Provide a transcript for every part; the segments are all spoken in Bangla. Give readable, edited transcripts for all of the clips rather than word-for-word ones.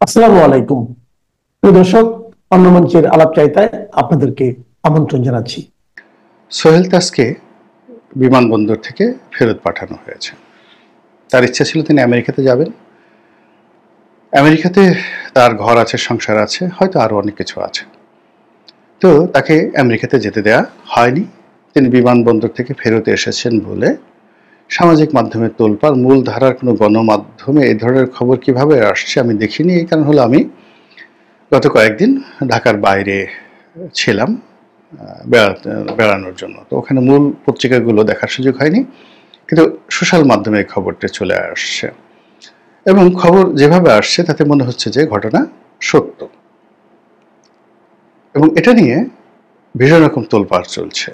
আসসালামু আলাইকুম। প্রিয় দর্শক, অন্য মঞ্চের আলাপচারিতায় আপনাদেরকে আমন্ত্রণ জানাচ্ছি। সোহেল তাজকে বিমানবন্দর থেকে ফেরত পাঠানো হয়েছে। তার ইচ্ছা ছিল তিনি আমেরিকাতে যাবেন। আমেরিকাতে তার ঘর আছে, সংসার আছে, হয়তো আরও অনেক কিছু আছে। তো তাকে আমেরিকাতে যেতে দেয়া হয়নি। তিনি বিমানবন্দর থেকে ফেরত এসেছেন বলে সামাজিক মাধ্যমে তোলপাড়। মূল ধারার কোনো গণমাধ্যমে এই ধরনের খবর কিভাবে আসছে আমি দেখিনি। এই কারণ হলো আমি গত কয়েকদিন ঢাকার বাইরে ছিলাম বেড়ানোর জন্য। তো ওখানে মূল পত্রিকাগুলো দেখার সুযোগ হয়নি, কিন্তু সোশ্যাল মাধ্যমে এই খবরটি চলে আসছে এবং খবর যেভাবে আসছে তাতে মনে হচ্ছে যে ঘটনা সত্য, এবং এটা নিয়ে ভীষণ রকম তোলপাড় চলছে।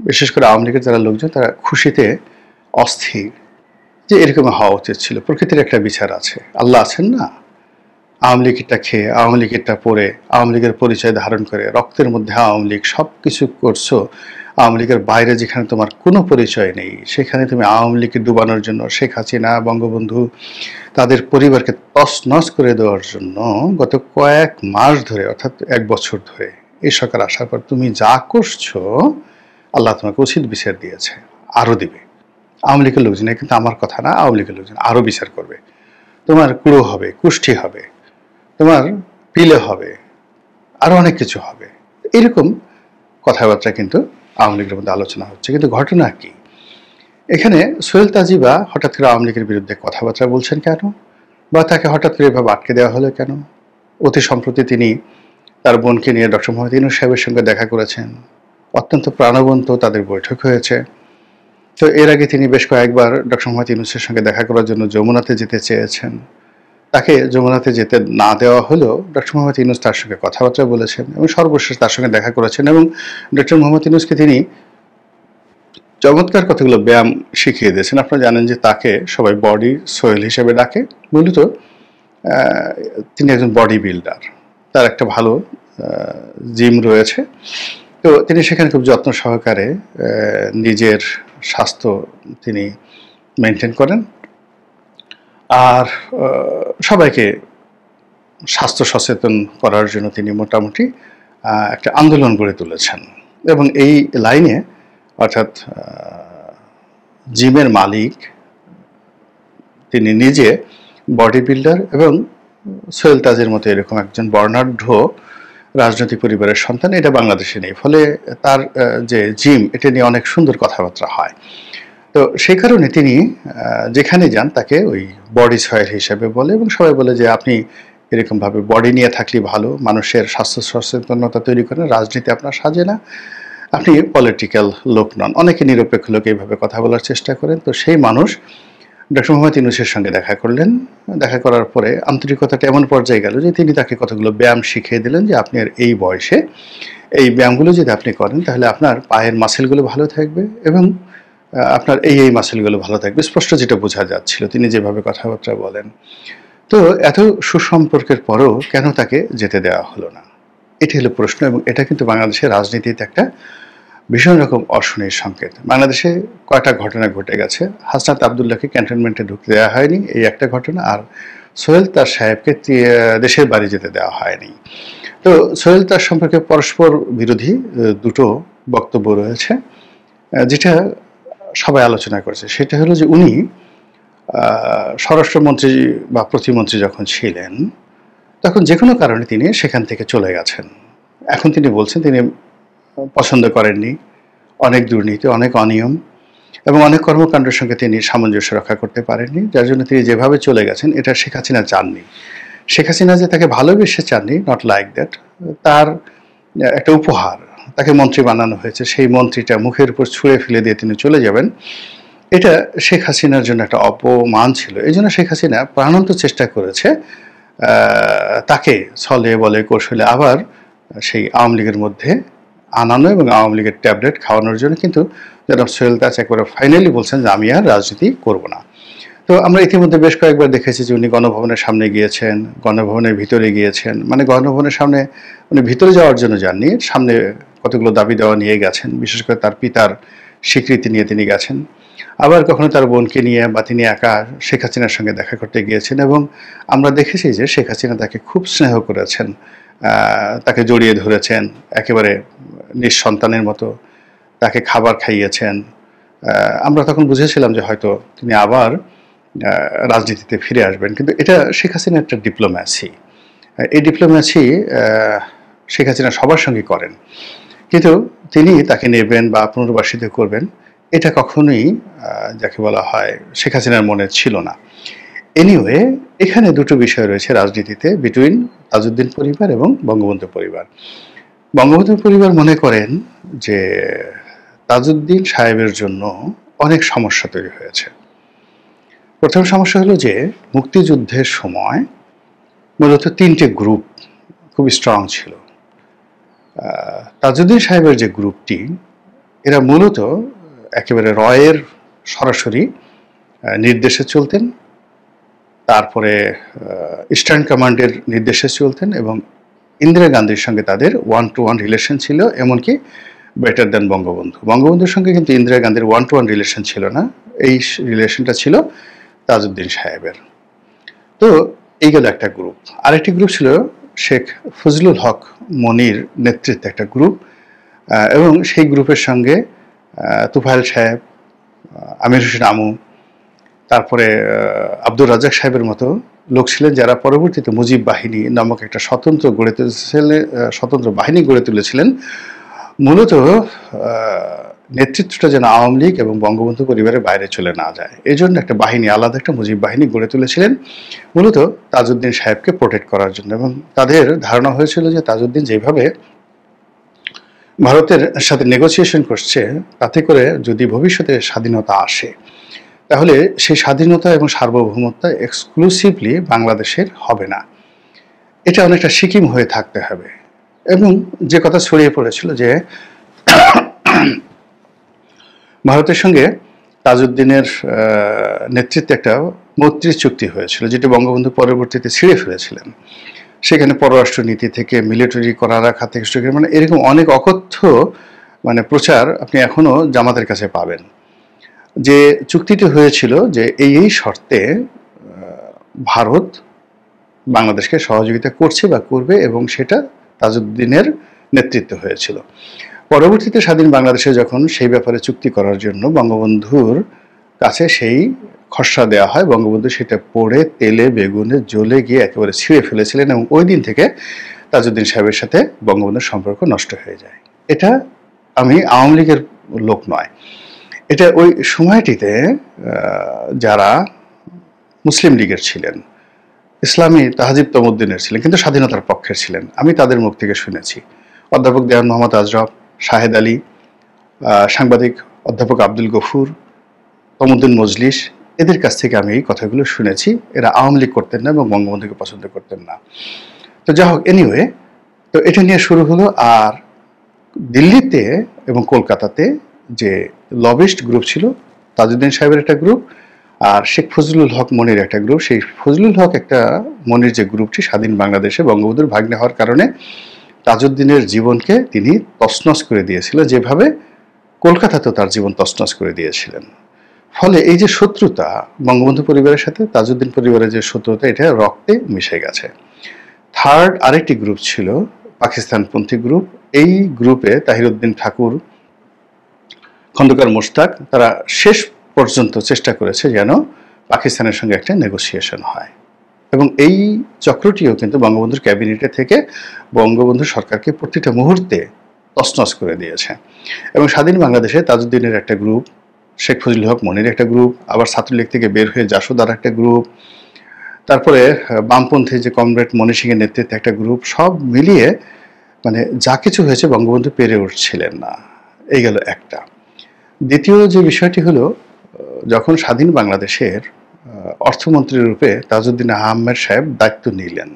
বিশেষ করে আওয়ামী লীগের যারা লোকজন তারা খুশিতে অস্থির যে এরকম হওয়া উচিত ছিল। প্রকৃতির একটা বিচার আছে, আল্লাহ আছেন না। আওয়ামী লীগেরটা খেয়ে, আওয়ামী লীগেরটা পরে, আওয়ামী লীগের পরিচয় ধারণ করে, রক্তের মধ্যে আওয়ামী লীগ, সব কিছু করছো। আওয়ামী লীগের বাইরে যেখানে তোমার কোনো পরিচয় নেই, সেখানে তুমি আওয়ামী লীগকে ডুবানোর জন্য, শেখ হাসিনা, বঙ্গবন্ধু, তাদের পরিবারকে তছনছ করে দেওয়ার জন্য গত কয়েক মাস ধরে, অর্থাৎ 1 বছর ধরে এই সরকার আসার পর তুমি যা করছো, আল্লাহ তোমাকে উচিত বিচার দিয়েছে, আরও দিবে। আওয়ামী লীগের লোকজন, কিন্তু আমার কথা না, আওয়ামী লীগের লোকজন আরও বিচার করবে। তোমার কুড়ো হবে, কুষ্ঠি হবে, তোমার পিলে হবে, আরও অনেক কিছু হবে। এরকম কথাবার্তা কিন্তু আওয়ামী লীগের মধ্যে আলোচনা হচ্ছে। কিন্তু ঘটনা কি? এখানে সোহেল তাজিবা হঠাৎ করে আওয়ামী লীগের বিরুদ্ধে কথাবার্তা বলছেন কেন, বা তাকে হঠাৎ করে এভাবে আটকে দেওয়া হলো কেন? অতি সম্প্রতি তিনি তার বোনকে নিয়ে ডক্টর মোহাম্মদ ইউনূস সাহেবের সঙ্গে দেখা করেছেন, অত্যন্ত প্রাণবন্ত তাদের বৈঠক হয়েছে। তো এর আগে তিনি বেশ কয়েকবার ডক্টর মোহাম্মদ ইউনূসের সঙ্গে দেখা করার জন্য যমুনাতে যেতে চেয়েছেন। তাকে যমুনাতে যেতে না দেওয়া হলেও ডক্টর মোহাম্মদ ইউনূস তার সঙ্গে কথাবার্তা বলেছেন এবং সর্বশেষ তার সঙ্গে দেখা করেছেন, এবং ডক্টর মোহাম্মদ ইউনূসকে তিনি চমৎকার কতগুলো ব্যায়াম শিখিয়ে দিয়েছেন। আপনারা জানেন যে তাকে সবাই বডি সোহেল হিসেবে ডাকে। মূলত তিনি একজন বডি বিল্ডার, তার একটা ভালো জিম রয়েছে। তো তিনি সেখানে খুব যত্ন সহকারে নিজের স্বাস্থ্য তিনি মেনটেন করেন, আর সবাইকে স্বাস্থ্য সচেতন করার জন্য তিনি মোটামুটি একটা আন্দোলন গড়ে তুলেছেন। এবং এই লাইনে, অর্থাৎ জিমের মালিক তিনি নিজে বডি বিল্ডার, এবং সোহেল তাজের মতো এরকম একজন বর্ণাঢ্য রাজনৈতিক পরিবারের সন্তান এটা বাংলাদেশে নেই। ফলে তার যে জিম, এটা নিয়ে অনেক সুন্দর কথাবার্তা হয়। তো সেই কারণে তিনি যেখানে যান তাকে ওই বডি সয়েল হিসেবে বলে, এবং সবাই বলে যে আপনি এরকমভাবে বডি নিয়ে থাকলে ভালো, মানুষের স্বাস্থ্য সচেতনতা তৈরি করেন, রাজনীতি আপনার সাজে না, আপনি পলিটিক্যাল লোক নন। অনেকে নিরপেক্ষ লোক এইভাবে কথা বলার চেষ্টা করেন। তো সেই মানুষ ডক্টর মোহাম্মদ ইউনূসের সঙ্গে দেখা করলেন। দেখা করার পরে আন্তরিকতাটা এমন পর্যায়ে গেল যে তিনি তাকে কতগুলো ব্যায়াম শিখিয়ে দিলেন যে আপনি আর এই বয়সে এই ব্যায়ামগুলো যদি আপনি করেন তাহলে আপনার পায়ের মাসেলগুলো ভালো থাকবে, এবং আপনার এই মাসেলগুলো ভালো থাকবে। স্পষ্ট যেটা বোঝা যাচ্ছিল তিনি যেভাবে কথাবার্তা বলেন। তো এত সুসম্পর্কের পরও কেন তাকে যেতে দেওয়া হলো না, এটি হলো প্রশ্ন। এবং এটা কিন্তু বাংলাদেশের রাজনীতিতে একটা ভীষণ রকম অশনির সংকেত। বাংলাদেশে কয়টা ঘটনা ঘটে গেছে। হাসনাত আবদুল্লাহকে ক্যান্টনমেন্টে ঢুকতে দেওয়া হয়নি, এই একটা ঘটনা। আর সোহেল তাজ সাহেবকে দেশের বাড়ি যেতে দেওয়া হয়নি। তো সোহেল তাজ সম্পর্কে পরস্পর বিরোধী দুটো বক্তব্য রয়েছে, যেটা সবাই আলোচনা করেছে। সেটা হলো যে উনি স্বরাষ্ট্রমন্ত্রী বা প্রতিমন্ত্রী যখন ছিলেন তখন যে কোনো কারণে তিনি সেখান থেকে চলে গেছেন। এখন তিনি বলছেন তিনি পছন্দ করেননি, অনেক দুর্নীতি, অনেক অনিয়ম এবং অনেক কর্মকাণ্ডের সঙ্গে তিনি সামঞ্জস্য রক্ষা করতে পারেননি, যার জন্য তিনি যেভাবে চলে গেছেন এটা শেখ হাসিনা চাননি। শেখ হাসিনা যে তাকে ভালোবেসে চাননি, নট লাইক দ্যাট। তার একটা উপহার, তাকে মন্ত্রী বানানো হয়েছে, সেই মন্ত্রীটা মুখের উপর ছুঁড়ে ফেলে দিয়ে তিনি চলে যাবেন, এটা শেখ হাসিনার জন্য একটা অপমান ছিল। এই জন্য শেখ হাসিনা প্রাণান্ত চেষ্টা করেছে তাকে ছলে বলে কৌশলে আবার সেই আওয়ামী লীগের মধ্যে আনানো এবং আওয়ামী লীগের ট্যাবলেট খাওয়ানোর জন্য। কিন্তু জনাব সোহেল তাজ একবারে ফাইনালি বলছেন যে আমি আর রাজনীতি করব না। তো আমরা ইতিমধ্যে বেশ কয়েকবার দেখেছি যে উনি গণভবনের সামনে গিয়েছেন, গণভবনের ভিতরে গিয়েছেন। মানে গণভবনের সামনে উনি ভিতরে যাওয়ার জন্য যাননি, সামনে কতগুলো দাবি দেওয়া নিয়ে গেছেন, বিশেষ করে তার পিতার স্বীকৃতি নিয়ে তিনি গেছেন। আবার কখনো তার বোনকে নিয়ে বা তিনি একা শেখ হাসিনার সঙ্গে দেখা করতে গিয়েছেন, এবং আমরা দেখেছি যে শেখ হাসিনা তাকে খুব স্নেহ করেছেন, তাকে জড়িয়ে ধরেছেন একেবারে নিঃসন্তানের মতো, তাকে খাবার খাইয়েছেন। আমরা তখন বুঝেছিলাম যে হয়তো তিনি আবার রাজনীতিতে ফিরে আসবেন, কিন্তু এটা শেখ হাসিনার একটা ডিপ্লোম্যাসি। এই ডিপ্লোম্যাসি শেখ হাসিনা সবার সঙ্গে করেন, কিন্তু তিনি তাকে নেবেন বা পুনর্বাসিত করবেন এটা কখনোই যাকে বলা হয় শেখ হাসিনার মনে ছিল না। এনিওয়ে, এখানে দুটো বিষয় রয়েছে রাজনীতিতে বিটুইন তাজউদ্দিন পরিবার এবং বঙ্গবন্ধু পরিবার। বঙ্গবন্ধু পরিবার মনে করেন যে তাজউদ্দিন সাহেবের জন্য অনেক সমস্যা তৈরি হয়েছে। প্রথম সমস্যা হলো যে মুক্তিযুদ্ধের সময় মূলত তিনটে গ্রুপ খুব স্ট্রং ছিল। তাজউদ্দিন সাহেবের যে গ্রুপটি, এরা মূলত একেবারে রয়ের সরাসরি নির্দেশে চলতেন, তারপরে ইস্টার্ন কমান্ডের নির্দেশে চলতেন, এবং ইন্দিরা গান্ধীর সঙ্গে তাদের 1-to-1 রিলেশন ছিল, এমনকি বেটার দেন বঙ্গবন্ধু। বঙ্গবন্ধুর সঙ্গে কিন্তু ইন্দিরা গান্ধীর 1-to-1 রিলেশন ছিল না, এই রিলেশনটা ছিল তাজউদ্দিন সাহেবের। তো এই গেল একটা গ্রুপ। আরেকটি গ্রুপ ছিল শেখ ফজলুল হক মনির নেতৃত্বে একটা গ্রুপ, এবং সেই গ্রুপের সঙ্গে তুফাইল সাহেব, আমির হোসেন আমু, তারপরে আব্দুর রাজ্জাক সাহেবের মতো লোক ছিলেন, যারা পরবর্তীতে মুজিব বাহিনী নামক একটা স্বতন্ত্র বাহিনী গড়ে তুলেছিলেন। মূলত নেতৃত্বটা যেন আওয়ামী লীগ এবং বঙ্গবন্ধু পরিবারের বাইরে চলে না যায়, এই জন্য একটা বাহিনী, আলাদা একটা মুজিব বাহিনী গড়ে তুলেছিলেন মূলত তাজউদ্দিন সাহেবকে প্রোটেক্ট করার জন্য। এবং তাদের ধারণা হয়েছিল যে তাজউদ্দিন যেভাবে ভারতের সাথে নেগোসিয়েশন করছে, তাতে করে যদি ভবিষ্যতে স্বাধীনতা আসে, তাহলে সেই স্বাধীনতা এবং সার্বভৌমত্ব এক্সক্লুসিভলি বাংলাদেশের হবে না, এটা অনেকটা সিকিম হয়ে থাকতে হবে। এবং যে কথা ছড়িয়ে পড়েছিল যে ভারতের সঙ্গে তাজউদ্দিনের নেতৃত্বে একটা মৈত্রী চুক্তি হয়েছিল, যেটি বঙ্গবন্ধু পরবর্তীতে ছিঁড়ে ফেলেছিলেন। সেখানে পররাষ্ট্র নীতি থেকে মিলিটারি করা রাখা থেকে শুরু করে মানে এরকম অনেক অকথ্য প্রচার আপনি এখনো জামাতের কাছে পাবেন। যে চুক্তিটি হয়েছিল যে এই শর্তে ভারত বাংলাদেশকে সহযোগিতা করছে বা করবে, এবং সেটা তাজউদ্দিনের নেতৃত্বে হয়েছিল। পরবর্তীতে স্বাধীন বাংলাদেশে যখন সেই ব্যাপারে চুক্তি করার জন্য বঙ্গবন্ধুর কাছে সেই খসড়া দেওয়া হয়, বঙ্গবন্ধু সেটা পড়ে তেলে বেগুনে জ্বলে গিয়ে একেবারে ছিঁড়ে ফেলেছিলেন, এবং ওই দিন থেকে তাজউদ্দিন সাহেবের সাথে বঙ্গবন্ধুর সম্পর্ক নষ্ট হয়ে যায়। এটা আমি আওয়ামী লীগের লোক নয়, এটা ওই সময়টিতে যারা মুসলিম লীগের ছিলেন, ইসলামী তাহজিব তমুদ্দিনের ছিলেন, কিন্তু স্বাধীনতার পক্ষের ছিলেন, আমি তাদের মুখ থেকে শুনেছি। অধ্যাপক দেওয়ান মোহাম্মদ আজরফ, শাহেদ আলী, সাংবাদিক অধ্যাপক আব্দুল গফুর, তমুদ্দিন মজলিস, এদের কাছ থেকে আমি এই কথাগুলো শুনেছি। এরা আওয়ামী লীগ করতেন না এবং বঙ্গবন্ধুকে পছন্দ করতেন না। তো যা হোক, এনিওয়ে, তো এটা নিয়ে শুরু হলো। আর দিল্লিতে এবং কলকাতাতে যে লবিস্ট গ্রুপ ছিল, তাজউদ্দিন সাহেবের একটা গ্রুপ আর শেখ ফজলুল হক মনির একটা গ্রুপ। সেই ফজলুল হক একটা মনির যে গ্রুপটি স্বাধীন বাংলাদেশে বঙ্গবন্ধুর ভাগ্নে হওয়ার কারণে তাজউদ্দিনের জীবনকে তিনি তছনছ করে দিয়েছিল, যেভাবে কলকাতাতেও তার জীবন তছনছ করে দিয়েছিলেন। ফলে এই যে শত্রুতা বঙ্গবন্ধু পরিবারের সাথে তাজউদ্দিন পরিবারের যে শত্রুতা, এটা রক্তে মিশে গেছে। থার্ড আরেকটি গ্রুপ ছিল পাকিস্তানপন্থী গ্রুপ। এই গ্রুপে তাহিরউদ্দিন ঠাকুর, খন্দকার মোশতাক, তারা শেষ পর্যন্ত চেষ্টা করেছে যেন পাকিস্তানের সঙ্গে একটা নেগোসিয়েশন হয়, এবং এই চক্রটিও কিন্তু বঙ্গবন্ধুর ক্যাবিনেটে থেকে বঙ্গবন্ধু সরকারকে প্রতিটা মুহূর্তে তছনছ করে দিয়েছে। এবং স্বাধীন বাংলাদেশে তাজউদ্দিনের একটা গ্রুপ, শেখ ফজলুল হক মনির একটা গ্রুপ, আবার ছাত্রলীগ থেকে বের হয়ে জাসুদার একটা গ্রুপ, তারপরে বামপন্থী যে কমরেড মনি সিংয়ের নেতৃত্বে একটা গ্রুপ, সব মিলিয়ে যা কিছু হয়েছে বঙ্গবন্ধু পেরে উঠছিলেন না। এই গেল একটা। দ্বিতীয় যে বিষয়টি হলো, যখন স্বাধীন বাংলাদেশের অর্থমন্ত্রী রূপে তাজউদ্দিন আহমেদ সাহেব দায়িত্ব নিলেন,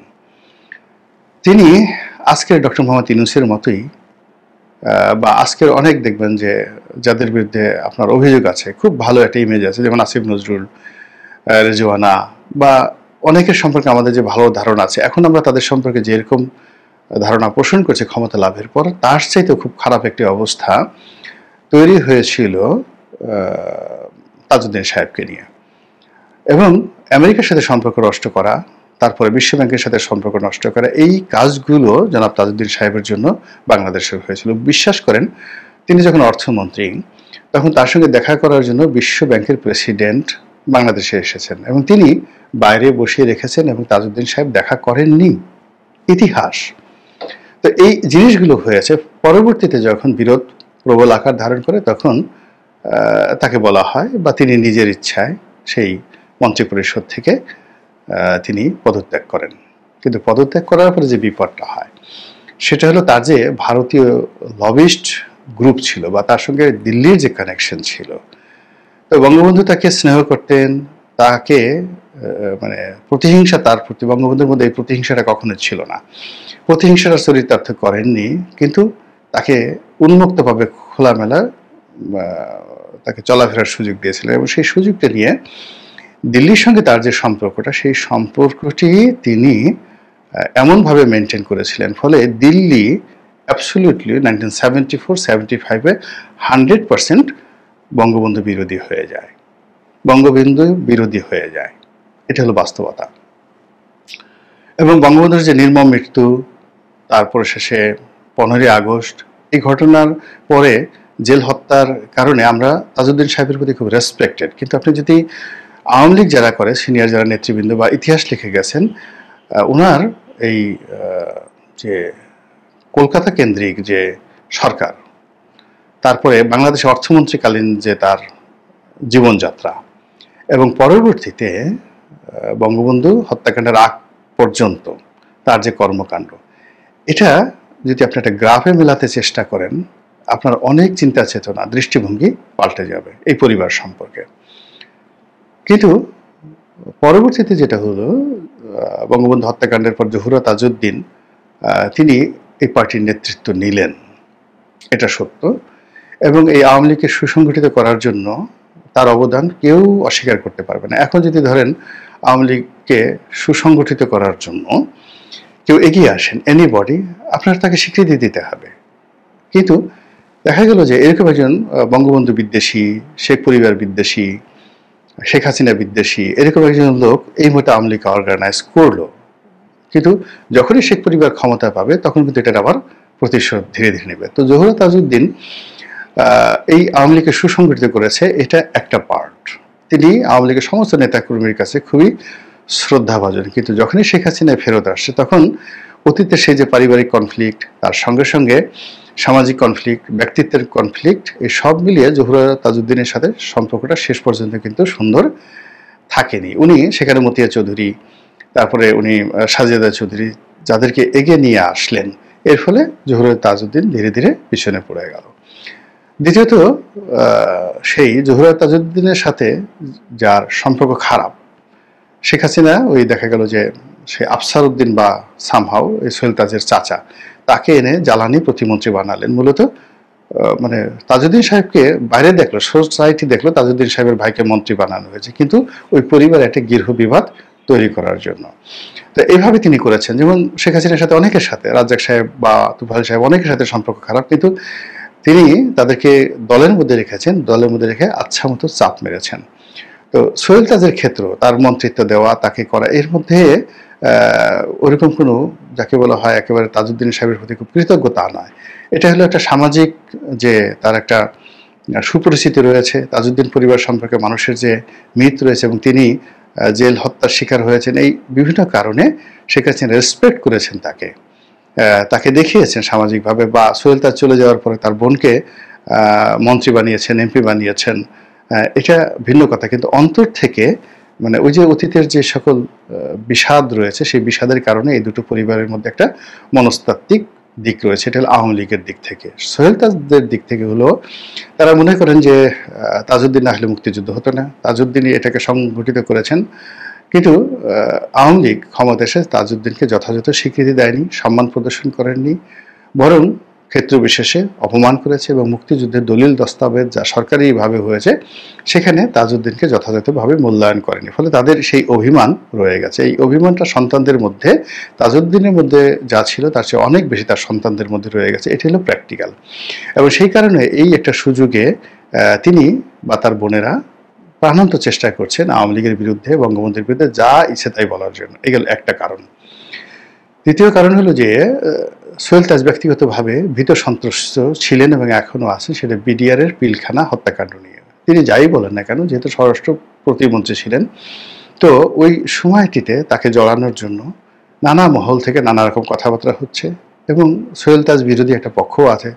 তিনি আজকের ডক্টর মোহাম্মদ ইউনূসের মতোই বা আজকের অনেক দেখবেন যে যাদের বিরুদ্ধে আপনার অভিযোগ আছে, খুব ভালো একটা ইমেজ আছে, যেমন আসিফ নজরুল, রেজওয়ানা, বা অনেকের সম্পর্কে আমাদের যে ভালো ধারণা আছে, এখন আমরা তাদের সম্পর্কে যেরকম ধারণা পোষণ করছে ক্ষমতা লাভের পর, তার চাইতে খুব খারাপ একটি অবস্থা তৈরি হয়েছিল তাজউদ্দিন সাহেবকে নিয়ে, এবং আমেরিকার সাথে সম্পর্ক নষ্ট করা, তারপরে বিশ্ব ব্যাংকের সাথে সম্পর্ক নষ্ট করা, এই কাজগুলো জনাব তাজউদ্দিন সাহেবের জন্য বাংলাদেশে হয়েছিল। বিশ্বাস করেন, তিনি যখন অর্থমন্ত্রী তখন তার সঙ্গে দেখা করার জন্য বিশ্ব ব্যাংকের প্রেসিডেন্ট বাংলাদেশে এসেছেন এবং তিনি বাইরে বসিয়ে রেখেছেন এবং তাজউদ্দিন সাহেব দেখা করেননি। ইতিহাস। তো এই জিনিসগুলো হয়েছে। পরবর্তীতে যখন বিরোধ প্রবল আকার ধারণ করে তখন তাকে বলা হয় বা তিনি নিজের ইচ্ছায় সেই মন্ত্রিপরিষদ থেকে তিনি পদত্যাগ করেন। কিন্তু পদত্যাগ করার পরে যে বিপদটা হয় সেটা হলো তার যে ভারতীয় লবিস্ট গ্রুপ ছিল বা তার সঙ্গে দিল্লির যে কানেকশন ছিল, তো বঙ্গবন্ধু তাকে স্নেহ করতেন, তাকে মানে প্রতিহিংসা তার প্রতি, বঙ্গবন্ধুর মধ্যে এই প্রতিহিংসাটা কখনো ছিল না, প্রতিহিংসাটা চরিতার্থ করেননি, কিন্তু তাকে উন্মুক্তভাবে খোলামেলা তাকে চলাফেরার সুযোগ দিয়েছিলেন এবং সেই সুযোগটা নিয়ে দিল্লির সঙ্গে তার যে সম্পর্কটা, সেই সম্পর্কটি তিনি এমনভাবে মেনটেন করেছিলেন, ফলে দিল্লি অ্যাবসলিউটলি 1974-75-এ 100% বঙ্গবন্ধু বিরোধী হয়ে যায়, বঙ্গবন্ধু বিরোধী হয়ে যায়। এটা হলো বাস্তবতা। এবং বঙ্গবন্ধুর যে নির্মম মৃত্যু, তারপরে শেষে 15ই আগস্ট, এই ঘটনার পরে জেল হত্যার কারণে আমরা তাজউদ্দিন সাহেবের প্রতি খুব রেসপেক্টেড। কিন্তু আপনি যদি আওয়ামী লীগ যারা করে, সিনিয়র যারা নেতৃবৃন্দ বা ইতিহাস লিখে গেছেন, ওনার এই যে কলকাতা কেন্দ্রিক যে সরকার, তারপরে বাংলাদেশ অর্থমন্ত্রীকালীন যে তার জীবনযাত্রা এবং পরবর্তীতে বঙ্গবন্ধু হত্যাকাণ্ডের আগ পর্যন্ত তার যে কর্মকাণ্ড, এটা যদি আপনি একটা গ্রাফে মেলাতে চেষ্টা করেন, আপনার অনেক চিন্তা চেতনা, দৃষ্টিভঙ্গি পাল্টে যাবে এই পরিবার সম্পর্কে। কিন্তু পরবর্তীতে যেটা হলো, বঙ্গবন্ধু হত্যাকাণ্ডের পর জহুরা তাজউদ্দিন তিনি এই পার্টির নেতৃত্ব নিলেন, এটা সত্য, এবং এই আওয়ামী লীগকে সুসংগঠিত করার জন্য তার অবদান কেউ অস্বীকার করতে পারবে না। এখন যদি ধরেন আওয়ামী লীগকে সুসংগঠিত করার জন্য কেউ এগিয়ে আসেন, এনিবডি, আপনার তাকে স্বীকৃতি দিতে হবে। কিন্তু দেখা গেল যে এরকম একজন বঙ্গবন্ধু বিদ্বেষী, শেখ পরিবার বিদ্বেষী, শেখ হাসিনা বিদ্বেষী, এরকম একজন লোক এই মুহূর্তে আওয়ামী লীগ অর্গানাইজ করলো, কিন্তু যখনই শেখ পরিবার ক্ষমতা পাবে তখন কিন্তু এটার আবার প্রতিশোধ ধীরে ধীরে নেবে। তো জহুরা তাজউদ্দিন এই আওয়ামী লীগকে সুসংগঠিত করেছে, এটা একটা পার্ট। তিনি আওয়ামী লীগের সমস্ত নেতাকর্মীর কাছে খুবই শ্রদ্ধাভাজন। কিন্তু যখনই শেখ হাসিনা ফেরত আসছে তখন অতীতে সেই যে পারিবারিক কনফ্লিক্ট, তার সঙ্গে সঙ্গে সামাজিক কনফ্লিক্ট, ব্যক্তিত্বের কনফ্লিক্ট, এই সব মিলিয়ে জহুরা তাজউদ্দিনের সাথে সম্পর্কটা শেষ পর্যন্ত কিন্তু সুন্দর থাকেনি। উনি সেখানে মতিয়া চৌধুরী, তারপরে উনি সাজেদা চৌধুরী, যাদেরকে এগিয়ে নিয়ে আসলেন, এর ফলে জহুরা তাজউদ্দিন ধীরে ধীরে পিছনে পড়ে গেল। দ্বিতীয়ত, সেই জহুরা তাজউদ্দিনের সাথে যার সম্পর্ক খারাপ, শেখ হাসিনা ওই দেখা গেল যে সে আফসার উদ্দিন বা সামহাও এই সোহেল তাজের চাচা, তাকে এনে জ্বালানি প্রতিমন্ত্রী বানালেন। মূলত মানে তাজউদ্দিন সাহেবকে বাইরে দেখলো, সোসাইটি দেখলো তাজউদ্দিন সাহেবের ভাইকে মন্ত্রী বানানো হয়েছে, কিন্তু ওই পরিবার একটা গৃহ বিবাদ তৈরি করার জন্য। তো এইভাবে তিনি করেছেন। যেমন শেখ হাসিনার সাথে অনেকের সাথে, রাজ্জাক সাহেব বা তুফাইল সাহেব, অনেকের সাথে সম্পর্ক খারাপ, কিন্তু তিনি তাদেরকে দলের মধ্যে রেখেছেন, দলের মধ্যে রেখে আচ্ছা মতো চাপ মেরেছেন। তো সোহেল তাজের ক্ষেত্র, তার মন্ত্রিত্ব দেওয়া, তাকে করা, এর মধ্যে ওরকম কোনো যাকে বলা হয় একেবারে তাজউদ্দিন সাহেবের প্রতি খুব কৃতজ্ঞতা নয়। এটা হলো একটা সামাজিক যে তার একটা সুপরিচিতি রয়েছে, তাজউদ্দিন পরিবার সম্পর্কে মানুষের যে মিথ রয়েছে, এবং তিনি জেল হত্যার শিকার হয়েছেন, এই বিভিন্ন কারণে শেখ হাসিনা রেসপেক্ট করেছেন তাকে, তাকে দেখিয়েছেন সামাজিকভাবে। বা সোহেল তাজ চলে যাওয়ার পরে তার বোনকে মন্ত্রী বানিয়েছেন, এমপি বানিয়েছেন, এটা ভিন্ন কথা। কিন্তু অন্তর থেকে মানে ওই যে অতীতের যে সকল বিষাদ রয়েছে, সেই বিষাদের কারণে এই দুটো পরিবারের মধ্যে একটা মনস্তাত্ত্বিক দিক রয়েছে। এটা হলো আওয়ামী লীগের দিক থেকে। সোহেল তাজদের দিক থেকে হলো তারা মনে করেন যে তাজউদ্দিন না হলে মুক্তিযুদ্ধ হতো না, তাজউদ্দিনই এটাকে সংগঠিত করেছেন। কিন্তু আওয়ামী লীগ ক্ষমতা এসে তাজউদ্দিনকে যথাযথ স্বীকৃতি দেয়নি, সম্মান প্রদর্শন করেননি, বরং ক্ষেত্র বিশেষে অপমান করেছে এবং মুক্তিযুদ্ধের দলিল দস্তাবেজ যা সরকারিভাবে হয়েছে সেখানে তাজউদ্দিনকে যথাযথভাবে মূল্যায়ন করেনি। ফলে তাদের সেই অভিমান রয়ে গেছে। এই অভিমানটা সন্তানদের মধ্যে, তাজউদ্দিনের মধ্যে যা ছিল তার চেয়ে অনেক বেশি তার সন্তানদের মধ্যে রয়ে গেছে। এটি হলো প্র্যাকটিক্যাল। এবং সেই কারণে এই একটা সুযোগে তিনি বা তার বোনেরা প্রাণান্ত চেষ্টা করছেন আওয়ামী লীগের বিরুদ্ধে, বঙ্গবন্ধুর বিরুদ্ধে যা ইচ্ছে তাই বলার জন্য। এগুলো একটা কারণ। দ্বিতীয় কারণ হলো যে সোহেল তাজ ব্যক্তিগতভাবে ভীত সন্ত্রস্ত ছিলেন এবং এখনও আছেন, সেটা বিডিআরের পিলখানা হত্যাকাণ্ড নিয়ে। তিনি যাই বলেন না কেন, যেহেতু স্বরাষ্ট্র প্রতিমন্ত্রী ছিলেন, তো ওই সময়টিতে তাকে জড়ানোর জন্য নানা মহল থেকে নানা রকম কথাবার্তা হচ্ছে এবং সোহেল তাজ বিরোধী একটা পক্ষও আছে।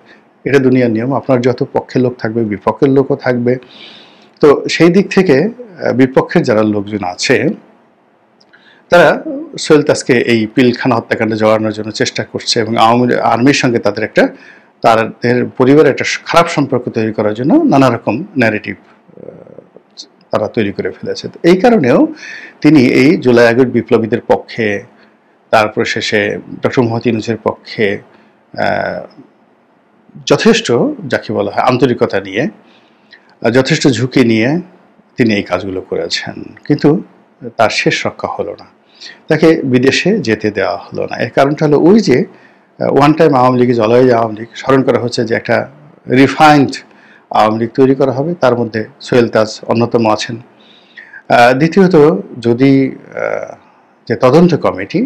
এটা দুনিয়ার নিয়ম, আপনার যত পক্ষের লোক থাকবে বিপক্ষের লোকও থাকবে। তো সেই দিক থেকে বিপক্ষের যারা লোকজন আছে তারা সোহেল তাজকে এই পিলখানা হত্যাকাণ্ডে জড়ানোর জন্য চেষ্টা করছে এবং আর্মির সঙ্গে তাদের পরিবারের একটা খারাপ সম্পর্ক তৈরি করার জন্য নানা রকম ন্যারেটিভ তারা তৈরি করে ফেলেছে। এই কারণেও তিনি এই জুলাই আগস্ট বিপ্লবীদের পক্ষে, তারপর শেষে ডক্টর মোহাম্মদ ইউনূসের পক্ষে যথেষ্ট, যাকে বলা হয় আন্তরিকতা নিয়ে, যথেষ্ট ঝুঁকি নিয়ে তিনি এই কাজগুলো করেছেন। কিন্তু তার শেষ রক্ষা হলো না, তাকে বিদেশে যেতে দেওয়া হলো না। এর কারণটা হলো ওই যে ওয়ান টাইম আওয়ামী লীগ, জলবায়ু আওয়ামী লীগ স্মরণ করা হচ্ছে যে একটা রিফাইন্ড আওয়ামী লীগ তৈরি করা হবে, তার মধ্যে সোহেল তাজ অন্যতম আছেন। দ্বিতীয়ত, যদি যে তদন্ত কমিটি,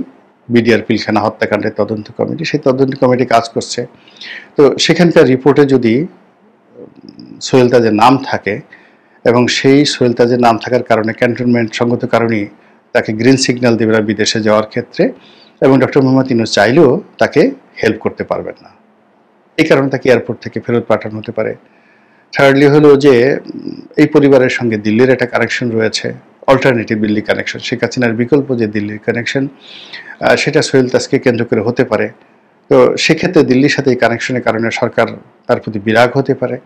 বিডিআর পিলখানা হত্যাকাণ্ডের তদন্ত কমিটি, সেই তদন্ত কমিটি কাজ করছে, তো সেখানকার রিপোর্টে যদি সোহেল তাজের নাম থাকে এবং সেই সোহেল তাজের নাম থাকার কারণে ক্যান্টনমেন্ট সঙ্গত কারণেই তাকে গ্রিন সিগন্যাল দেবে না বিদেশে যাওয়ার ক্ষেত্রে, এবং ডক্টর মোহাম্মদ ইউনূস চাইলেও তাকে হেল্প করতে পারবেন না, এই কারণে তাকে এয়ারপোর্ট থেকে ফেরত পাঠানো হতে পারে। থার্ডলি হলো যে এই পরিবারের সঙ্গে দিল্লির একটা কানেকশন রয়েছে, অল্টারনেটিভ দিল্লি কানেকশন, শেখ হাসিনার বিকল্প যে দিল্লির কানেকশন, সেটা সোহেল তাজকে কেন্দ্র করে হতে পারে। তো সেক্ষেত্রে দিল্লির সাথে এই কানেকশনের কারণে সরকার তার প্রতি বিরাগ হতে পারে।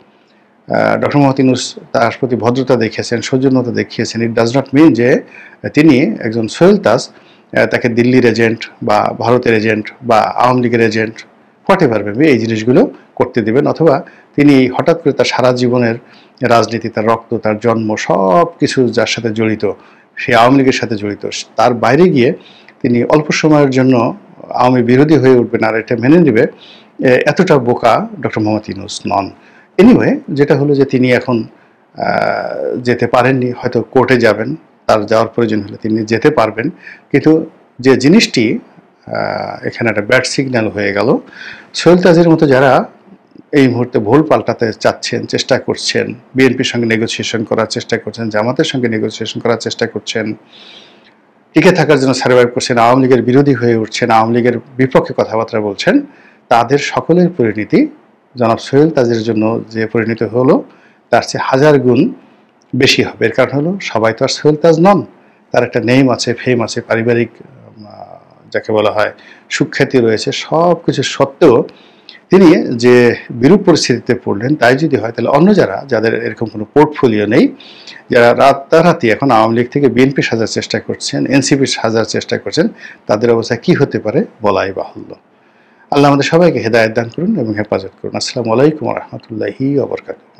ডক্টর মোহাম্মদ ইউনূস তার প্রতি ভদ্রতা দেখিয়েছেন, সৌজন্যতা দেখিয়েছেন। ইট ডাজ নট মিন যে তিনি একজন সোহেল তাজ তাকে দিল্লির এজেন্ট বা ভারতের এজেন্ট বা আওয়ামী লীগের এজেন্ট হোয়াট এভার ভেবে এই জিনিসগুলো করতে দেবেন, অথবা তিনি হঠাৎ করে তার সারা জীবনের রাজনীতি, তার রক্ত, তার জন্ম, সব কিছু যার সাথে জড়িত, সেই আওয়ামী লীগের সাথে জড়িত, তার বাইরে গিয়ে তিনি অল্প সময়ের জন্য আওয়ামী বিরোধী হয়ে উঠবেন আর এটা মেনে নেবে, এতটা বোকা ডক্টর মোহাম্মদ ইউনূস নন। এনিওয়ে, যেটা হলো যে তিনি এখন যেতে পারেননি, হয়তো কোর্টে যাবেন, তার যাওয়ার প্রয়োজন হলে তিনি যেতে পারবেন। কিন্তু যে জিনিসটি এখানে একটা ব্যাড সিগন্যাল হয়ে গেল, সোহেল তাজের মতো যারা এই মুহূর্তে ভুল পাল্টাতে চাচ্ছেন, চেষ্টা করছেন, বিএনপির সঙ্গে নেগোসিয়েশন করার চেষ্টা করছেন, জামাতের সঙ্গে নেগোসিয়েশন করার চেষ্টা করছেন, টিকে থাকার জন্য সার্ভাইভ করছেন, আওয়ামী লীগের বিরোধী হয়ে উঠছেন, আওয়ামী লীগের বিপক্ষে কথাবার্তা বলছেন, তাদের সকলের পরিণতি জনাব সোহেল তাজের জন্য যে পরিণতি হলো তার চেয়ে হাজার গুণ বেশি হবে। এর কারণ হলো সবাই তো আর সোহেল তাজ নন, তার একটা নেম আছে, ফেম আছে, পারিবারিক যাকে বলা হয় সুখ্যাতি রয়েছে। সব কিছু সত্ত্বেও তিনি যে বিরূপ পরিস্থিতিতে পড়লেন, তাই যদি হয় তাহলে অন্য যাদের এরকম কোনো পোর্টফোলিও নেই, যারা রাতারাতি এখন আওয়ামী লীগ থেকে বিএনপি সাজার চেষ্টা করছেন, এনসিপি সাজার চেষ্টা করছেন, তাদের অবস্থা কি হতে পারে বলাই বাহুল্য। আল্লাহ আমাদের সবাইকে হেদায়েত দান করুন এবং হেফাজত করুন। আসসালামু আলাইকুম ওয়া রাহমাতুল্লাহি ওয়া বারাকাতুহু।